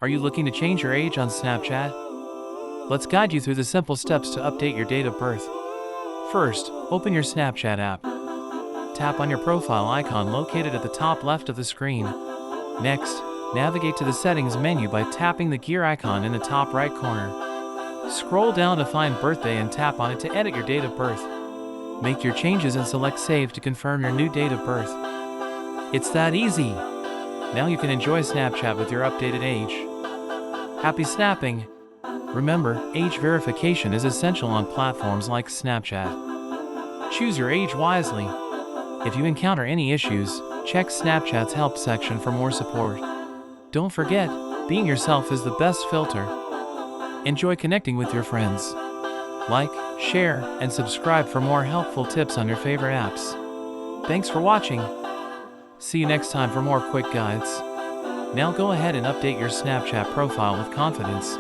Are you looking to change your age on Snapchat? Let's guide you through the simple steps to update your date of birth. First, open your Snapchat app. Tap on your profile icon located at the top left of the screen. Next, navigate to the settings menu by tapping the gear icon in the top right corner. Scroll down to find birthday and tap on it to edit your date of birth. Make your changes and select save to confirm your new date of birth. It's that easy! Now you can enjoy Snapchat with your updated age. Happy snapping! Remember, age verification is essential on platforms like Snapchat. Choose your age wisely. If you encounter any issues, check Snapchat's help section for more support. Don't forget, being yourself is the best filter. Enjoy connecting with your friends. Like, share, and subscribe for more helpful tips on your favorite apps. Thanks for watching. See you next time for more quick guides. Now go ahead and update your Snapchat profile with confidence.